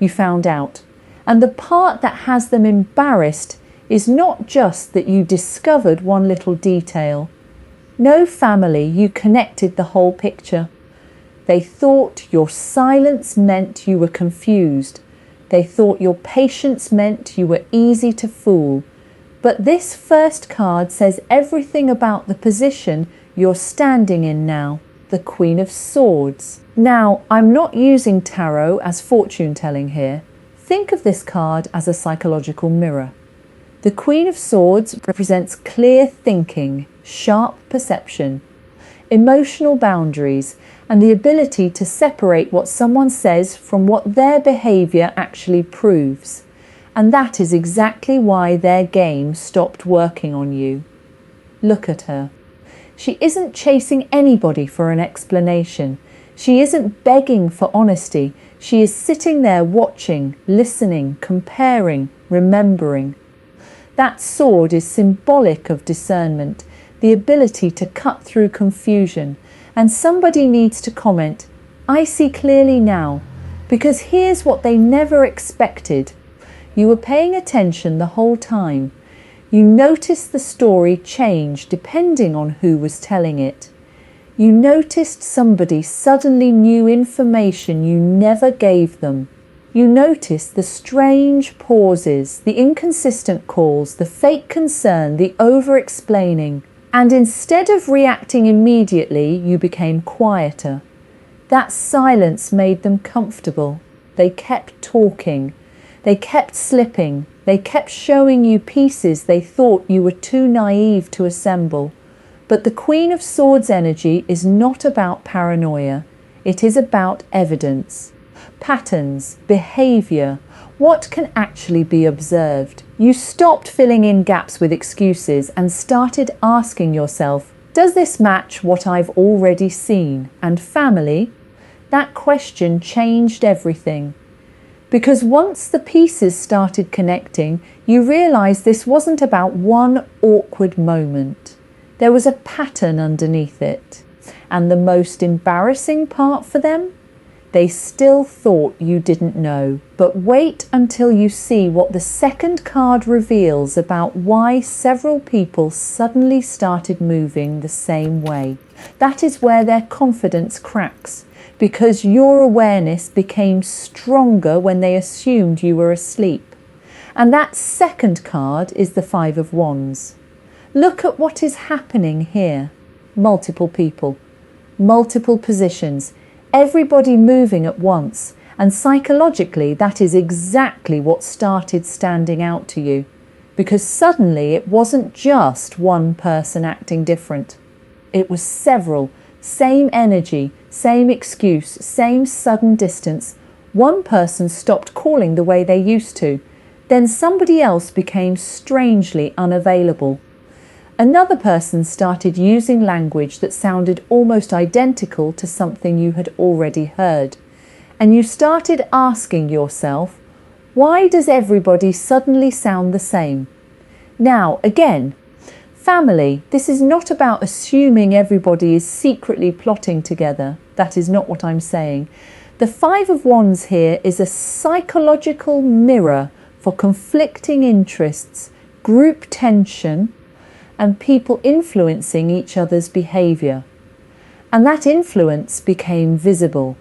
you found out. And the part that has them embarrassed is not just that you discovered one little detail. No, family, you connected the whole picture. They thought your silence meant you were confused. They thought your patience meant you were easy to fool. But this first card says everything about the position you're standing in now, the Queen of Swords. Now, I'm not using tarot as fortune telling here. Think of this card as a psychological mirror. The Queen of Swords represents clear thinking, sharp perception, emotional boundaries, and the ability to separate what someone says from what their behaviour actually proves. And that is exactly why their game stopped working on you. Look at her. She isn't chasing anybody for an explanation. She isn't begging for honesty. She is sitting there watching, listening, comparing, remembering. That sword is symbolic of discernment, the ability to cut through confusion. And somebody needs to comment, I see clearly now, because here's what they never expected. You were paying attention the whole time. You noticed the story change depending on who was telling it. You noticed somebody suddenly knew information you never gave them. You noticed the strange pauses, the inconsistent calls, the fake concern, the over-explaining. And instead of reacting immediately, you became quieter. That silence made them comfortable. They kept talking. They kept slipping. They kept showing you pieces they thought you were too naive to assemble. But the Queen of Swords energy is not about paranoia. It is about evidence, patterns, behaviour, what can actually be observed. You stopped filling in gaps with excuses and started asking yourself, does this match what I've already seen? And family, that question changed everything. Because once the pieces started connecting, you realised this wasn't about one awkward moment. There was a pattern underneath it. And the most embarrassing part for them? They still thought you didn't know. But wait until you see what the second card reveals about why several people suddenly started moving the same way. That is where their confidence cracks, because your awareness became stronger when they assumed you were asleep. And that second card is the Five of Wands. Look at what is happening here. Multiple people, multiple positions, everybody moving at once, and psychologically that is exactly what started standing out to you, because suddenly it wasn't just one person acting different. It was several, same energy, same excuse, same sudden distance. One person stopped calling the way they used to, then somebody else became strangely unavailable. Another person started using language that sounded almost identical to something you had already heard. And you started asking yourself, why does everybody suddenly sound the same? Now, again, family, this is not about assuming everybody is secretly plotting together. That is not what I'm saying. The Five of Wands here is a psychological mirror for conflicting interests, group tension, and people influencing each other's behaviour. And that influence became visible.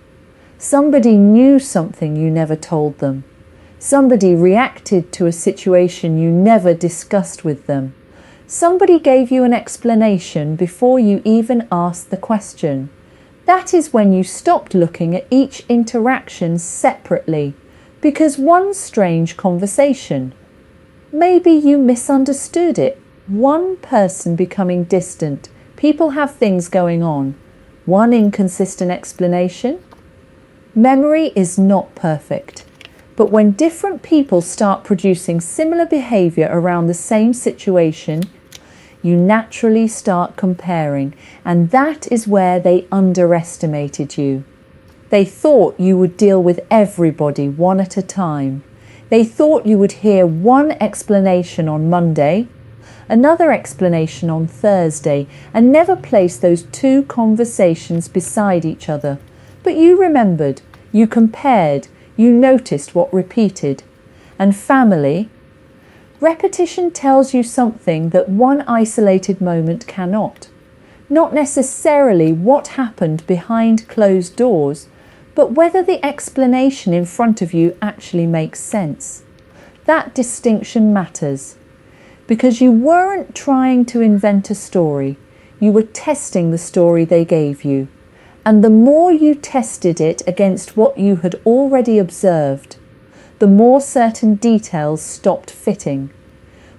Somebody knew something you never told them. Somebody reacted to a situation you never discussed with them. Somebody gave you an explanation before you even asked the question. That is when you stopped looking at each interaction separately, because one strange conversation. Maybe you misunderstood it. One person becoming distant, people have things going on. One inconsistent explanation. Memory is not perfect, but when different people start producing similar behaviour around the same situation, you naturally start comparing, and that is where they underestimated you. They thought you would deal with everybody one at a time. They thought you would hear one explanation on Monday, another explanation on Thursday, and never place those two conversations beside each other. But you remembered, you compared, You noticed what repeated. And family, repetition tells you something that one isolated moment cannot. Not necessarily what happened behind closed doors, but whether the explanation in front of you actually makes sense. That distinction matters, because you weren't trying to invent a story, you were testing the story they gave you. And the more you tested it against what you had already observed, the more certain details stopped fitting.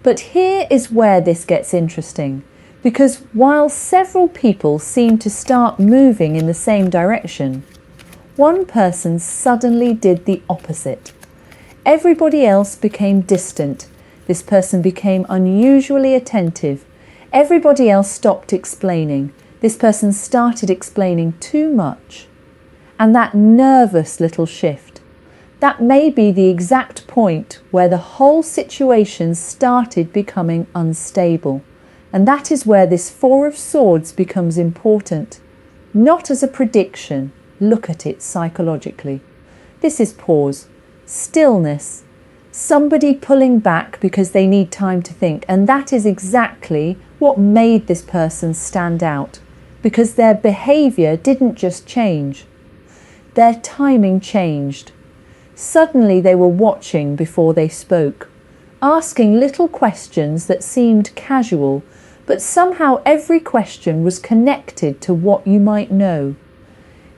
But here is where this gets interesting, because while several people seem to start moving in the same direction, one person suddenly did the opposite. Everybody else became distant. This person became unusually attentive. Everybody else stopped explaining. This person started explaining too much. And that nervous little shift, that may be the exact point where the whole situation started becoming unstable. And that is where this Four of Swords becomes important. Not as a prediction, look at it psychologically. This is pause, stillness, somebody pulling back because they need time to think. And that is exactly what made this person stand out, because their behaviour didn't just change. Their timing changed. Suddenly they were watching before they spoke, asking little questions that seemed casual, but somehow every question was connected to what you might know.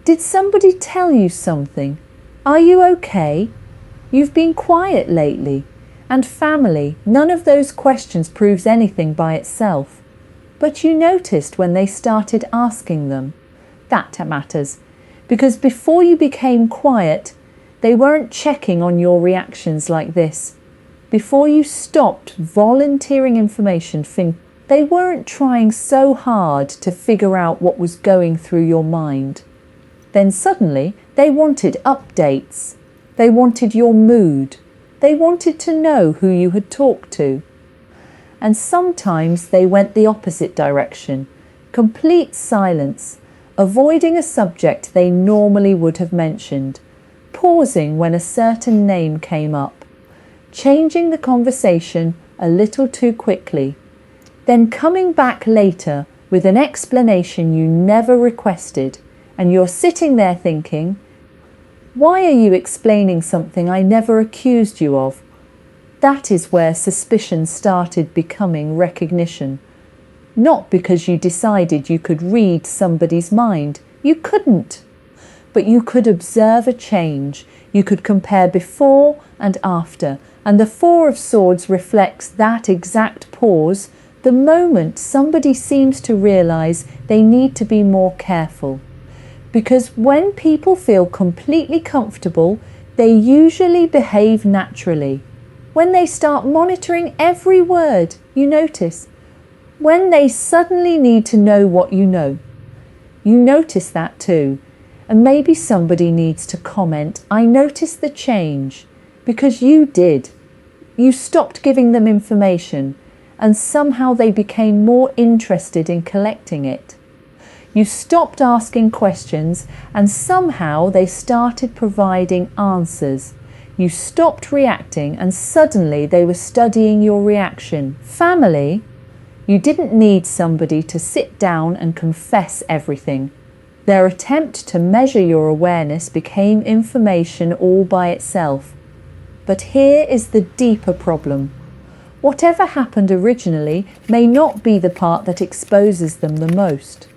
Did somebody tell you something? Are you okay? You've been quiet lately. And family, none of those questions proves anything by itself. But you noticed when they started asking them. That matters, because before you became quiet, they weren't checking on your reactions like this. Before you stopped volunteering information, they weren't trying so hard to figure out what was going through your mind. Then suddenly they wanted updates. They wanted your mood. They wanted to know who you had talked to. And sometimes they went the opposite direction, complete silence, avoiding a subject they normally would have mentioned, pausing when a certain name came up, changing the conversation a little too quickly, then coming back later with an explanation you never requested, and you're sitting there thinking, why are you explaining something I never accused you of? That is where suspicion started becoming recognition. Not because you decided you could read somebody's mind. You couldn't. But you could observe a change. You could compare before and after. And the Four of Swords reflects that exact pause, the moment somebody seems to realise they need to be more careful. Because when people feel completely comfortable, they usually behave naturally. When they start monitoring every word, you notice. When they suddenly need to know what you know, you notice that too. And maybe somebody needs to comment, I noticed the change, because you did. You stopped giving them information, and somehow they became more interested in collecting it. You stopped asking questions, and somehow they started providing answers. You stopped reacting, and suddenly they were studying your reaction. Family, you didn't need somebody to sit down and confess everything. Their attempt to measure your awareness became information all by itself. But here is the deeper problem. Whatever happened originally may not be the part that exposes them the most.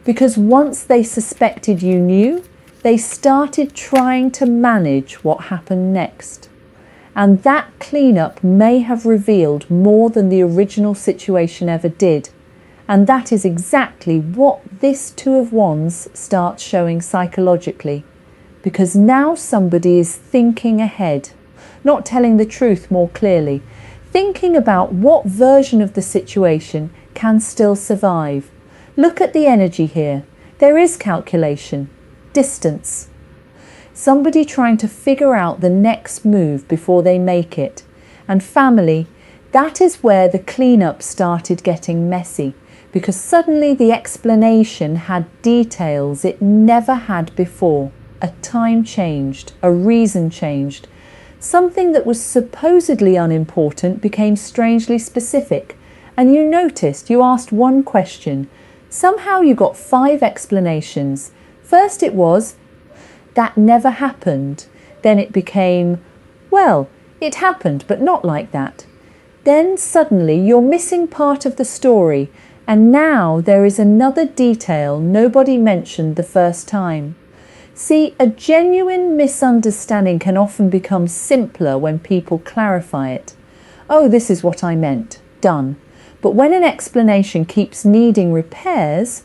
Because once they suspected you knew, they started trying to manage what happened next. And that cleanup may have revealed more than the original situation ever did. And that is exactly what this Two of Wands starts showing psychologically. Because now somebody is thinking ahead, not telling the truth more clearly, thinking about what version of the situation can still survive. Look at the energy here. There is calculation, distance. Somebody trying to figure out the next move before they make it. And family, that is where the cleanup started getting messy, because suddenly the explanation had details it never had before. a time changed, a reason changed. Something that was supposedly unimportant became strangely specific, and you noticed you asked one question. Somehow you got 5 explanations. First it was, that never happened. Then it became, well, it happened, but not like that. Then suddenly you're missing part of the story, and now there is another detail nobody mentioned the first time. See, a genuine misunderstanding can often become simpler when people clarify it. Oh, this is what I meant. Done. But when an explanation keeps needing repairs,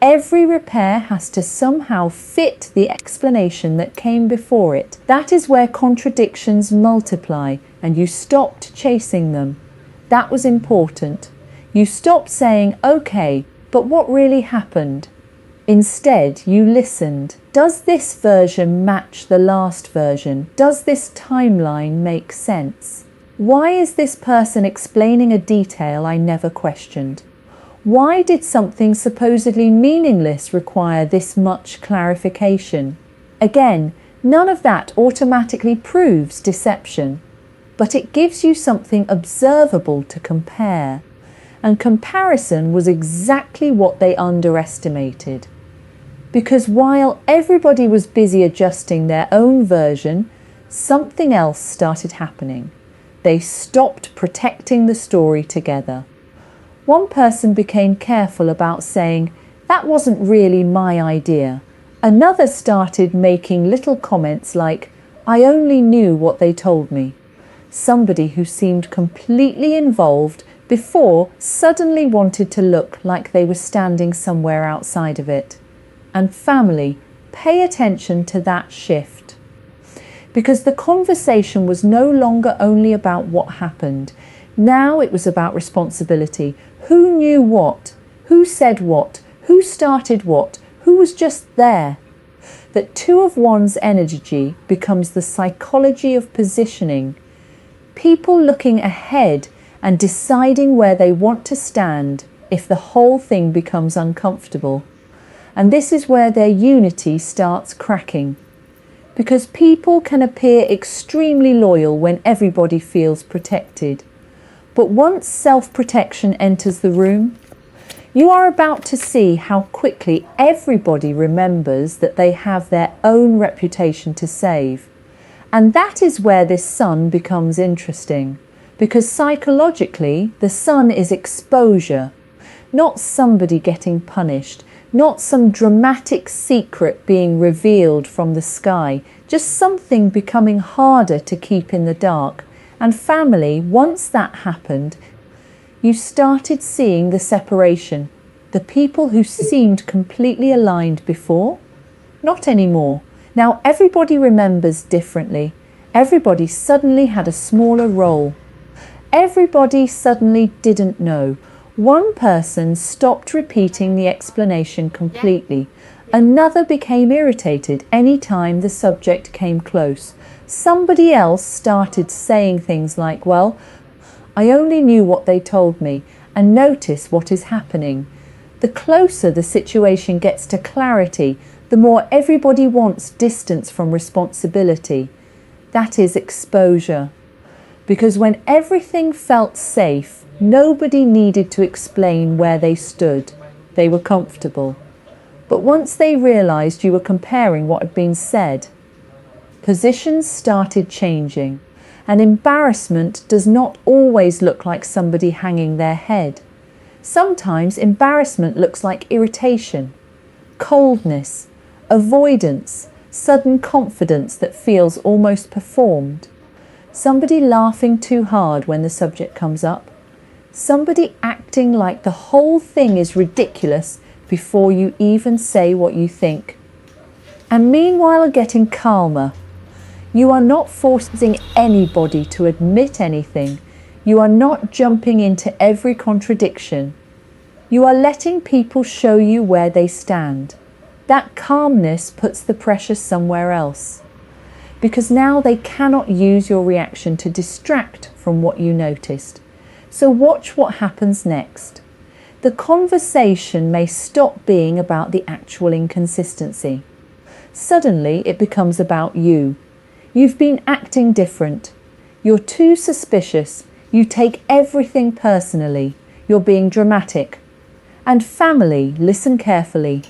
every repair has to somehow fit the explanation that came before it. That is where contradictions multiply, and you stopped chasing them. That was important. You stopped saying, okay, but what really happened? Instead, you listened. Does this version match the last version? Does this timeline make sense? Why is this person explaining a detail I never questioned? Why did something supposedly meaningless require this much clarification? Again, none of that automatically proves deception, but it gives you something observable to compare. And comparison was exactly what they underestimated. Because while everybody was busy adjusting their own version, something else started happening. They stopped protecting the story together. One person became careful about saying, that wasn't really my idea. Another started making little comments like, I only knew what they told me. Somebody who seemed completely involved before suddenly wanted to look like they were standing somewhere outside of it. And family, pay attention to that shift. Because the conversation was no longer only about what happened. Now it was about responsibility. Who knew what? Who said what? Who started what? Who was just there? That 2 of one's energy becomes the psychology of positioning. People looking ahead and deciding where they want to stand if the whole thing becomes uncomfortable. And this is where their unity starts cracking. Because people can appear extremely loyal when everybody feels protected. But once self-protection enters the room, you are about to see how quickly everybody remembers that they have their own reputation to save. And that is where this sun becomes interesting. Because psychologically, the sun is exposure, not somebody getting punished, not some dramatic secret being revealed from the sky, just something becoming harder to keep in the dark. And family, once that happened, you started seeing the separation. The people who seemed completely aligned before, not anymore. Now everybody remembers differently. Everybody suddenly had a smaller role. Everybody suddenly didn't know. One person stopped repeating the explanation completely. Another became irritated any time the subject came close. Somebody else started saying things like, well, I only knew what they told me, and notice what is happening. The closer the situation gets to clarity, the more everybody wants distance from responsibility. That is exposure. Because when everything felt safe, nobody needed to explain where they stood. They were comfortable. But once they realized you were comparing what had been said, positions started changing. And embarrassment does not always look like somebody hanging their head. Sometimes embarrassment looks like irritation, coldness, avoidance, sudden confidence that feels almost performed. Somebody laughing too hard when the subject comes up. Somebody acting like the whole thing is ridiculous before you even say what you think. And meanwhile getting calmer. You are not forcing anybody to admit anything. You are not jumping into every contradiction. You are letting people show you where they stand. That calmness puts the pressure somewhere else. Because now they cannot use your reaction to distract from what you noticed. So watch what happens next. The conversation may stop being about the actual inconsistency. Suddenly it becomes about you. You've been acting different. You're too suspicious. You take everything personally. You're being dramatic. And family, listen carefully.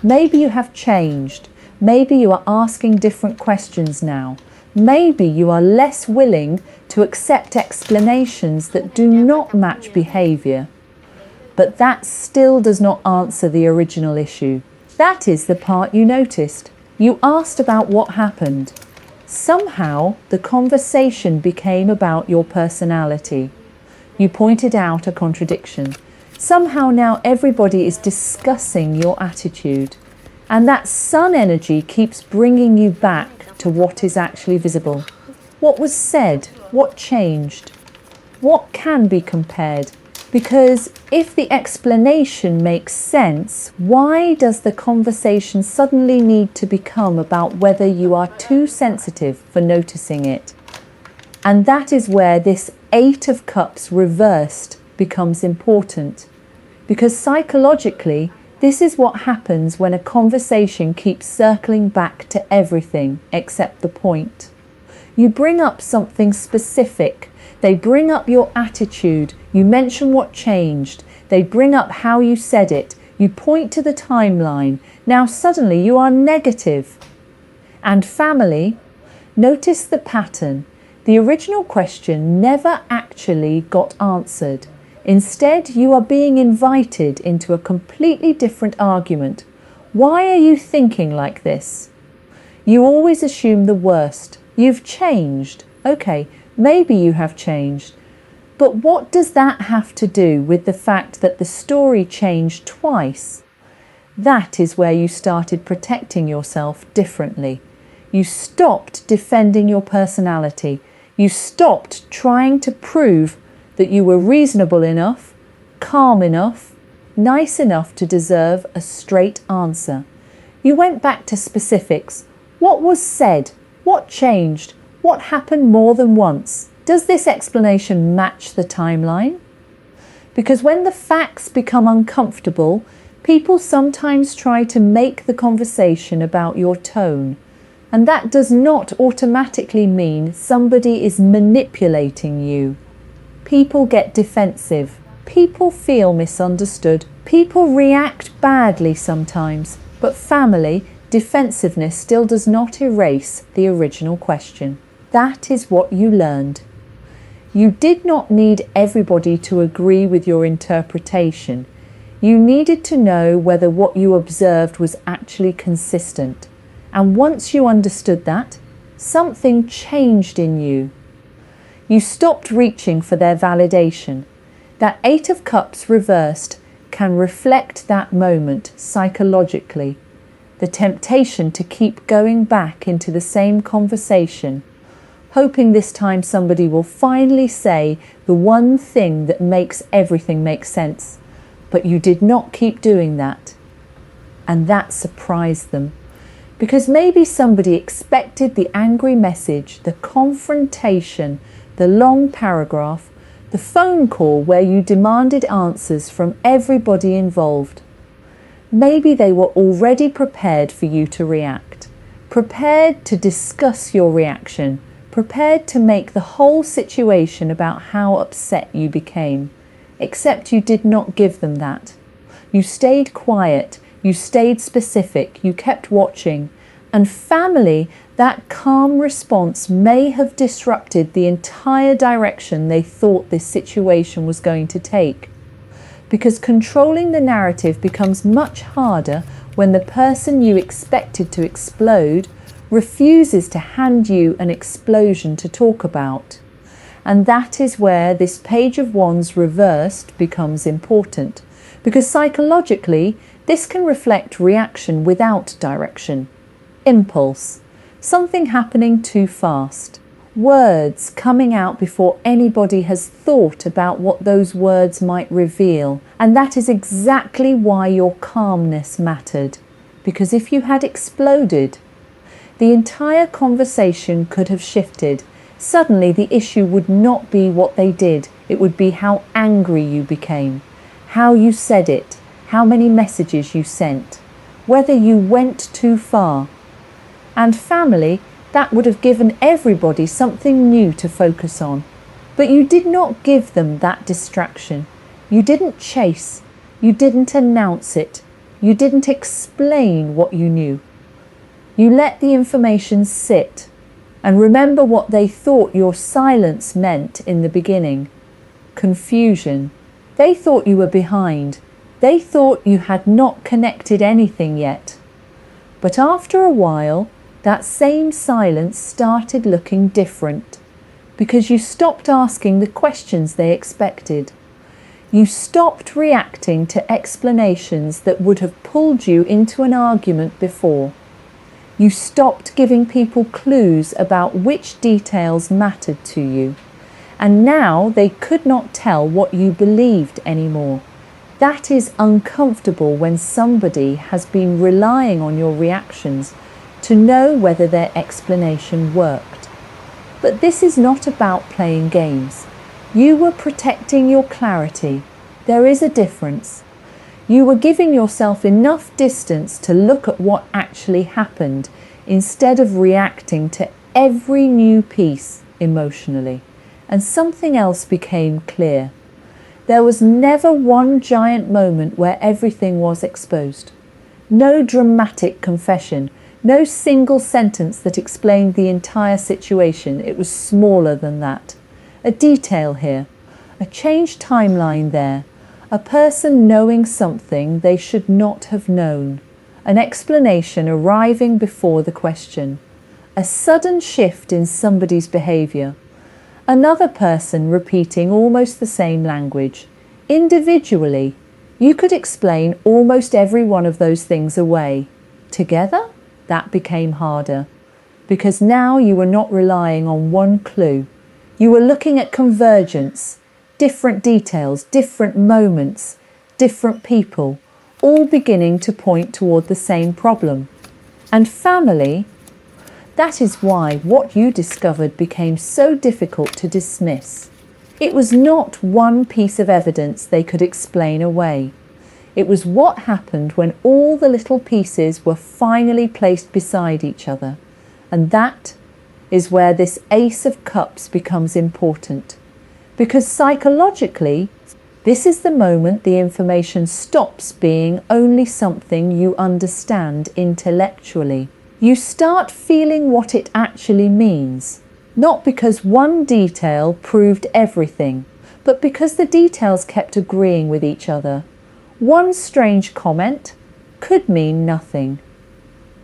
Maybe you have changed. Maybe you are asking different questions now. Maybe you are less willing to accept explanations that do not match behaviour. But that still does not answer the original issue. That is the part you noticed. You asked about what happened. Somehow the conversation became about your personality. You pointed out a contradiction. Somehow now everybody is discussing your attitude. And that sun energy keeps bringing you back to what is actually visible. What was said? What changed? What can be compared? Because if the explanation makes sense, why does the conversation suddenly need to become about whether you are too sensitive for noticing it? And that is where this Eight of Cups reversed becomes important. Because psychologically, this is what happens when a conversation keeps circling back to everything except the point. You bring up something specific. They bring up your attitude. You mention what changed. They bring up how you said it. You point to the timeline. Now suddenly you are negative. And family, notice the pattern. The original question never actually got answered. Instead, you are being invited into a completely different argument. Why are you thinking like this? You always assume the worst. You've changed. Okay, maybe you have changed. But what does that have to do with the fact that the story changed twice? That is where you started protecting yourself differently. You stopped defending your personality. You stopped trying to prove that you were reasonable enough, calm enough, nice enough to deserve a straight answer. You went back to specifics. What was said? What changed? What happened more than once? Does this explanation match the timeline? Because when the facts become uncomfortable, people sometimes try to make the conversation about your tone. And that does not automatically mean somebody is manipulating you. People get defensive. People feel misunderstood. People react badly sometimes. But family, defensiveness still does not erase the original question. That is what you learned. You did not need everybody to agree with your interpretation. You needed to know whether what you observed was actually consistent. And once you understood that, something changed in you. You stopped reaching for their validation. That Eight of Cups reversed can reflect that moment psychologically. The temptation to keep going back into the same conversation, hoping this time somebody will finally say the one thing that makes everything make sense. But you did not keep doing that. And that surprised them. Because maybe somebody expected the angry message, the confrontation, the long paragraph, the phone call where you demanded answers from everybody involved. Maybe they were already prepared for you to react, prepared to discuss your reaction, prepared to make the whole situation about how upset you became. Except you did not give them that. You stayed quiet, you stayed specific, you kept watching. And family, that calm response may have disrupted the entire direction they thought this situation was going to take. Because controlling the narrative becomes much harder when the person you expected to explode refuses to hand you an explosion to talk about. And that is where this Page of Wands reversed becomes important. Because psychologically, this can reflect reaction without direction. Impulse. Something happening too fast. Words coming out before anybody has thought about what those words might reveal. And that is exactly why your calmness mattered. Because if you had exploded, the entire conversation could have shifted. Suddenly the issue would not be what they did. It would be how angry you became, how you said it, how many messages you sent, whether you went too far. And family, that would have given everybody something new to focus on. But you did not give them that distraction. You didn't chase. You didn't announce it. You didn't explain what you knew. You let the information sit. And remember what they thought your silence meant in the beginning. Confusion. They thought you were behind. They thought you had not connected anything yet. But after a while, that same silence started looking different, because you stopped asking the questions they expected. You stopped reacting to explanations that would have pulled you into an argument before. You stopped giving people clues about which details mattered to you. And now they could not tell what you believed anymore. That is uncomfortable when somebody has been relying on your reactions to know whether their explanation worked. But this is not about playing games. You were protecting your clarity. There is a difference. You were giving yourself enough distance to look at what actually happened instead of reacting to every new piece emotionally. And something else became clear. There was never one giant moment where everything was exposed. No dramatic confession, no single sentence that explained the entire situation. It was smaller than that. A detail here, a changed timeline there, a person knowing something they should not have known, an explanation arriving before the question, a sudden shift in somebody's behaviour, another person repeating almost the same language. Individually, you could explain almost every one of those things away. Together, that became harder, because now you were not relying on one clue. You were looking at convergence, different details, different moments, different people, all beginning to point toward the same problem. And family, that is why what you discovered became so difficult to dismiss. It was not one piece of evidence they could explain away. It was what happened when all the little pieces were finally placed beside each other. And that is where this Ace of Cups becomes important. Because psychologically, this is the moment the information stops being only something you understand intellectually. You start feeling what it actually means, not because one detail proved everything, but because the details kept agreeing with each other. One strange comment could mean nothing.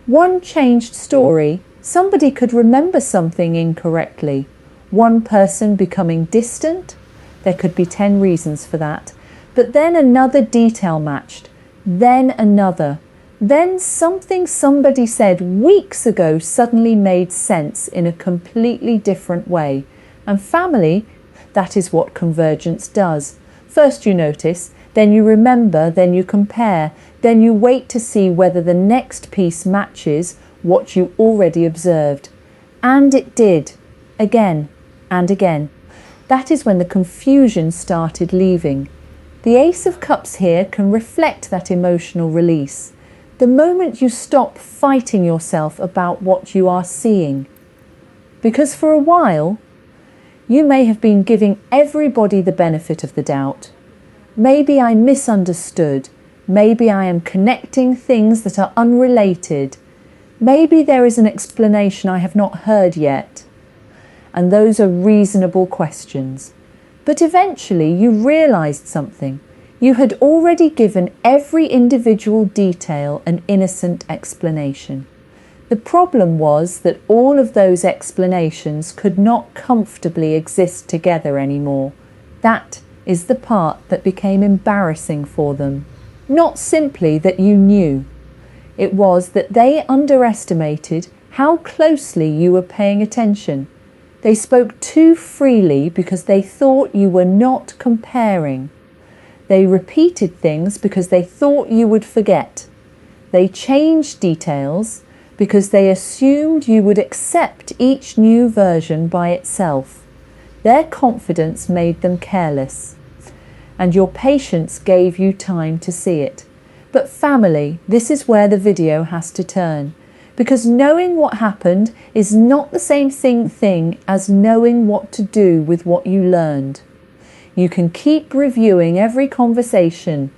One changed story, somebody could remember something incorrectly. One person becoming distant, there could be 10 reasons for that. But then another detail matched, then another. Then something somebody said weeks ago suddenly made sense in a completely different way. And family, that is what convergence does. First you notice, then you remember, then you compare, then you wait to see whether the next piece matches what you already observed. And it did, again and again. That is when the confusion started leaving. The Ace of Cups here can reflect that emotional release. The moment you stop fighting yourself about what you are seeing. Because for a while, you may have been giving everybody the benefit of the doubt. Maybe I misunderstood. Maybe I am connecting things that are unrelated. Maybe there is an explanation I have not heard yet. And those are reasonable questions. But eventually you realized something. You had already given every individual detail an innocent explanation. The problem was that all of those explanations could not comfortably exist together anymore. That is the part that became embarrassing for them. Not simply that you knew. It was that they underestimated how closely you were paying attention. They spoke too freely because they thought you were not comparing. They repeated things because they thought you would forget. They changed details because they assumed you would accept each new version by itself. Their confidence made them careless, and your patience gave you time to see it. But family, this is where the video has to turn, Because knowing what happened is not the same thing as knowing what to do with what you learned. You can keep reviewing every conversation,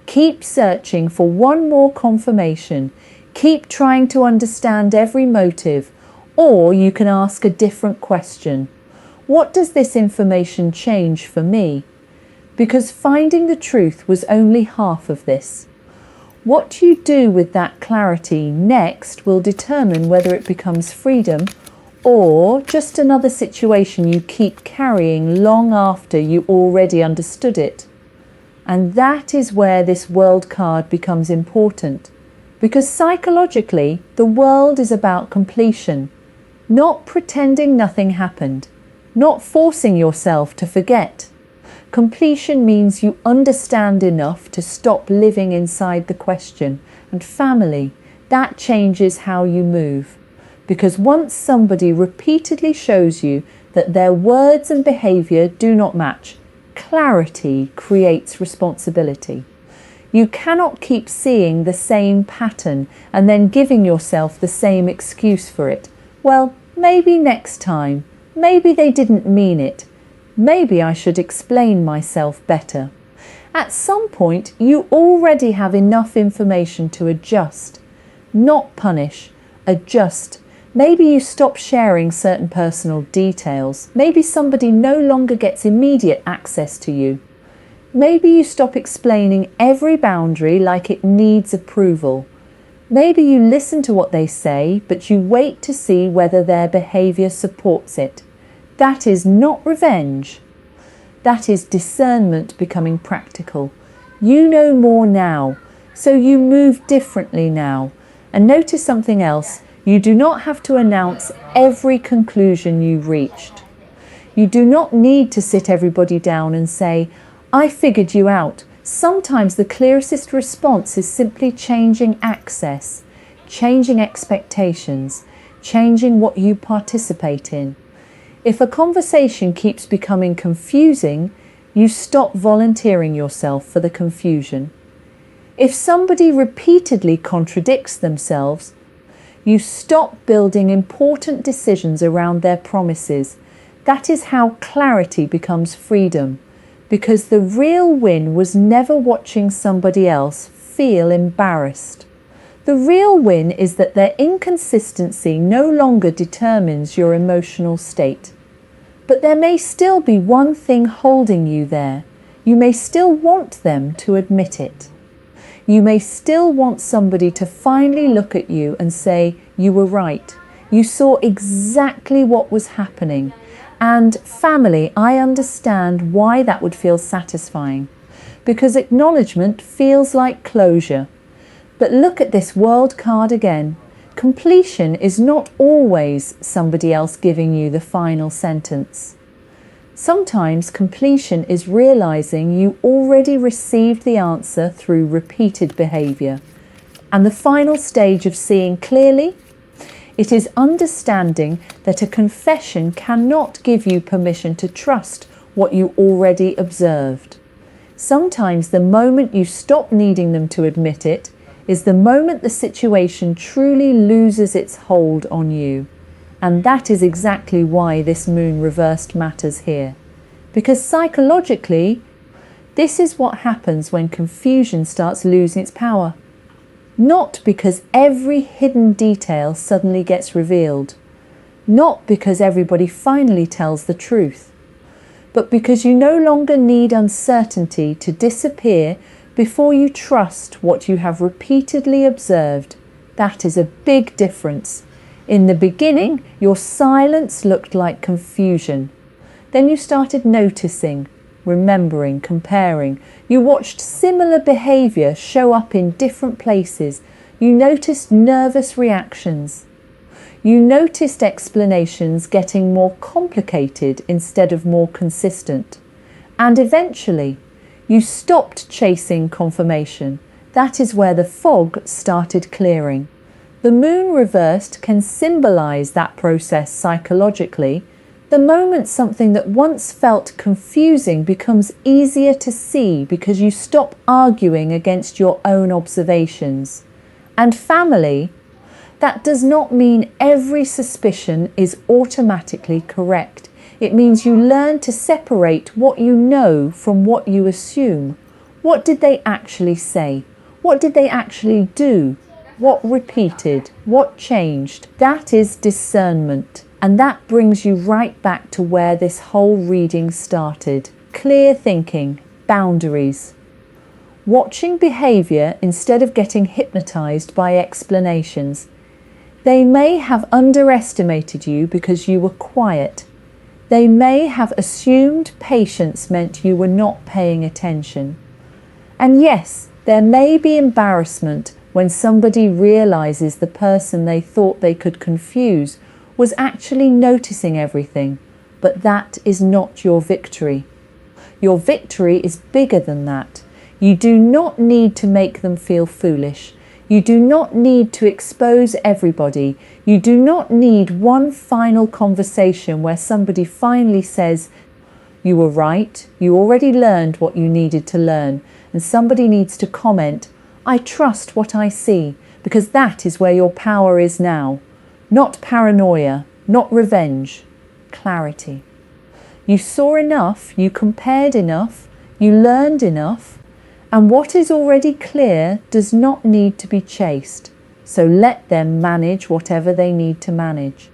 keep searching for one more confirmation, keep trying to understand every motive, or you can ask a different question. What does this information change for me? Because finding the truth was only half of this. What you do with that clarity next will determine whether it becomes freedom or just another situation you keep carrying long after you already understood it. And that is where this world card becomes important, because psychologically the world is about completion, not pretending nothing happened, not forcing yourself to forget. Completion means you understand enough to stop living inside the question. And family, that changes how you move. Because once somebody repeatedly shows you that their words and behaviour do not match, clarity creates responsibility. You cannot keep seeing the same pattern and then giving yourself the same excuse for it. Well, maybe next time. Maybe they didn't mean it. Maybe I should explain myself better. At some point, you already have enough information to adjust, not punish, adjust. Maybe you stop sharing certain personal details. Maybe somebody no longer gets immediate access to you. Maybe you stop explaining every boundary like it needs approval. Maybe you listen to what they say, but you wait to see whether their behaviour supports it. That is not revenge. That is discernment becoming practical. You know more now, so you move differently now. And notice something else. You do not have to announce every conclusion you've reached. You do not need to sit everybody down and say, I figured you out. Sometimes the clearest response is simply changing access, changing expectations, changing what you participate in. If a conversation keeps becoming confusing, you stop volunteering yourself for the confusion. If somebody repeatedly contradicts themselves, you stop building important decisions around their promises. That is how clarity becomes freedom, because the real win was never watching somebody else feel embarrassed. The real win is that their inconsistency no longer determines your emotional state. But there may still be one thing holding you there. You may still want them to admit it. You may still want somebody to finally look at you and say, you were right. You saw exactly what was happening. And family, I understand why that would feel satisfying, because acknowledgement feels like closure. But look at this world card again. Completion is not always somebody else giving you the final sentence. Sometimes completion is realizing you already received the answer through repeated behavior. And the final stage of seeing clearly, it is understanding that a confession cannot give you permission to trust what you already observed. Sometimes the moment you stop needing them to admit it is the moment the situation truly loses its hold on you. And that is exactly why this moon reversed matters here. Because psychologically, this is what happens when confusion starts losing its power. Not because every hidden detail suddenly gets revealed. Not because everybody finally tells the truth. But because you no longer need uncertainty to disappear before you trust what you have repeatedly observed. That is a big difference. In the beginning, your silence looked like confusion. Then you started noticing, remembering, comparing. You watched similar behaviour show up in different places. You noticed nervous reactions. You noticed explanations getting more complicated instead of more consistent. And eventually, you stopped chasing confirmation. That is where the fog started clearing. The moon reversed can symbolise that process psychologically. The moment something that once felt confusing becomes easier to see because you stop arguing against your own observations. And family, That does not mean every suspicion is automatically correct. It means you learn to separate what you know from what you assume. What did they actually say? What did they actually do? What repeated? What changed? That is discernment. And that brings you right back to where this whole reading started. Clear thinking, boundaries. Watching behaviour instead of getting hypnotised by explanations. They may have underestimated you because you were quiet. They may have assumed patience meant you were not paying attention. And yes, there may be embarrassment when somebody realises the person they thought they could confuse was actually noticing everything, but that is not your victory. Your victory is bigger than that. You do not need to make them feel foolish. You do not need to expose everybody. You do not need one final conversation where somebody finally says, "You were right, you already learned what you needed to learn," and somebody needs to comment, "I trust what I see," because that is where your power is now. Not paranoia, not revenge, clarity. You saw enough, you compared enough, you learned enough, and what is already clear does not need to be chased. So let them manage whatever they need to manage.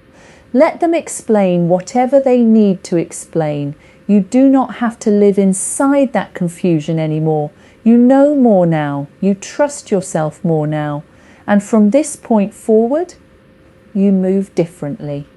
Let them explain whatever they need to explain. You do not have to live inside that confusion anymore. You know more now. You trust yourself more now. And from this point forward, you move differently.